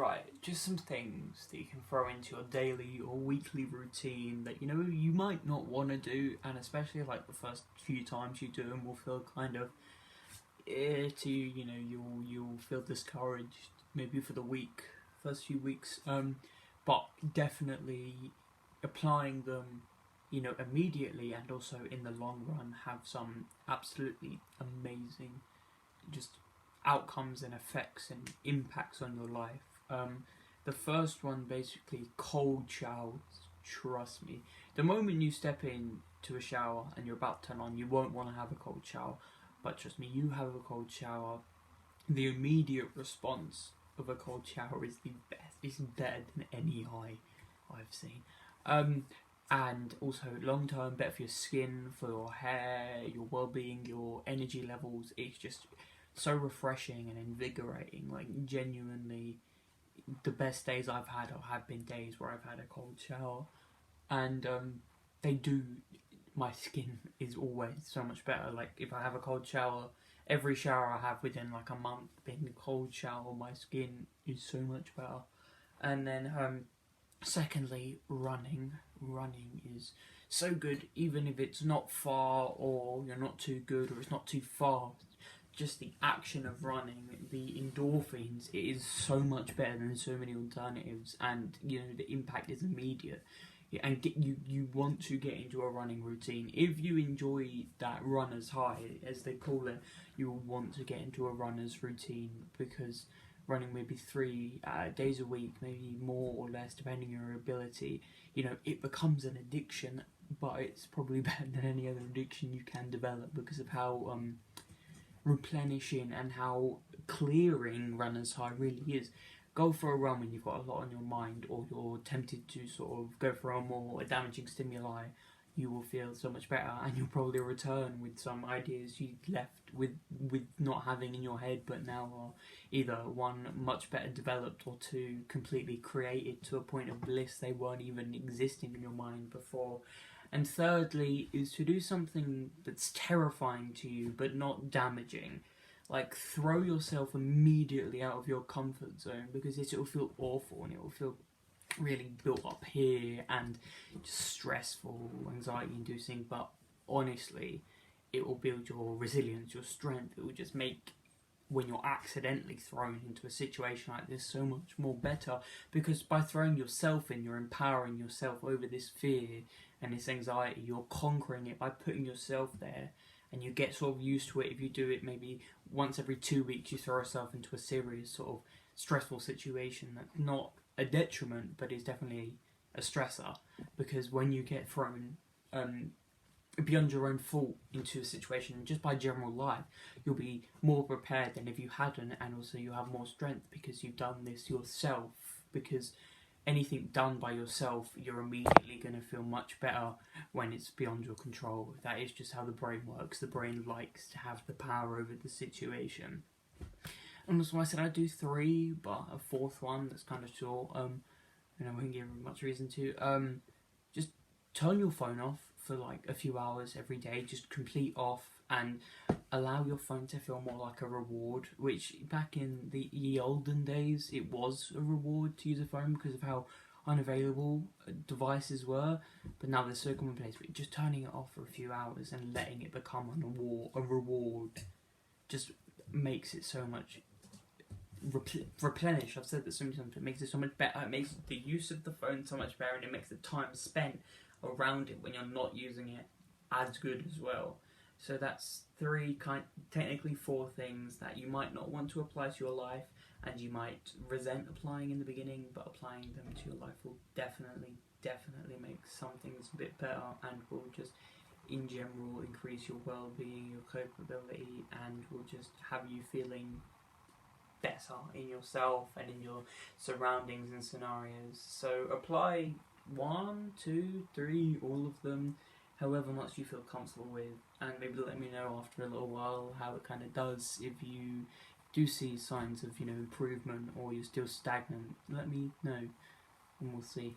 right, just some things that you can throw into your daily or weekly routine that you might not want to do, and especially like the first few times you do them will feel kind of you'll feel discouraged maybe for the first few weeks, but definitely applying them immediately and also in the long run have some absolutely amazing just outcomes and effects and impacts on your life. The first one, basically, cold showers. Trust me, the moment you step into a shower and you're about to turn on, you won't want to have a cold shower. But trust me, you have a cold shower, the immediate response of a cold shower is the best. It's better than any high I've seen. And also long term, better for your skin, for your hair, your well-being, your energy levels. It's just so refreshing and invigorating. Like, genuinely, the best days I've had have been days where I've had a cold shower, and my skin is always so much better. Like, if I have a cold shower, every shower I have within like a month being a cold shower, my skin is so much better. And then secondly, running is so good, even if it's not far or you're not too good or it's not too fast. Just the action of running, the endorphins, it is so much better than so many alternatives, and the impact is immediate. And you want to get into a running routine. If you enjoy that runner's high, as they call it, you will want to get into a runner's routine, because running maybe 3 days a week, maybe more or less depending on your ability, it becomes an addiction, but it's probably better than any other addiction you can develop because of how replenishing and how clearing runner's high really is. Go for a run when you've got a lot on your mind, or you're tempted to sort of go for a more damaging stimuli. You will feel so much better, and you'll probably return with some ideas you left with not having in your head, but now are either one, much better developed, or two, completely created to a point of bliss they weren't even existing in your mind before. And thirdly is to do something that's terrifying to you but not damaging. Like, throw yourself immediately out of your comfort zone, because it will feel awful and it will feel really built up here and just stressful, anxiety inducing, but honestly it will build your resilience, your strength. It will just make, when you're accidentally thrown into a situation like this, so much more better, because by throwing yourself in, you're empowering yourself over this fear and this anxiety. You're conquering it by putting yourself there, and you get sort of used to it. If you do it maybe once every 2 weeks, you throw yourself into a serious sort of stressful situation that's not a detriment but is definitely a stressor, because when you get thrown beyond your own fault into a situation, just by general life, you'll be more prepared than if you hadn't, and also you have more strength because you've done this yourself. Because anything done by yourself, you're immediately going to feel much better when it's beyond your control. That is just how the brain works. The brain likes to have the power over the situation. And also, I said I'd do 3, but a 4th one that's kind of short, and I won't give much reason to. Just turn your phone off for like a few hours every day. Just complete off, and allow your phone to feel more like a reward, which back in the olden days it was a reward to use a phone because of how unavailable devices were, but now they're so commonplace. But just turning it off for a few hours and letting it become a reward just makes it so much replenish. I've said that so many times, but it makes it so much better. It makes the use of the phone so much better, and it makes the time spent around it when you're not using it as good as well. So that's 3, technically 4 things that you might not want to apply to your life, and you might resent applying in the beginning, but applying them to your life will definitely make some things a bit better, and will just in general increase your well-being, your capability, and will just have you feeling better in yourself and in your surroundings and scenarios. So apply 1, 2, 3, all of them, however much you feel comfortable with, and maybe let me know after a little while how it kind of does. If you do see signs of improvement, or you're still stagnant, let me know and we'll see.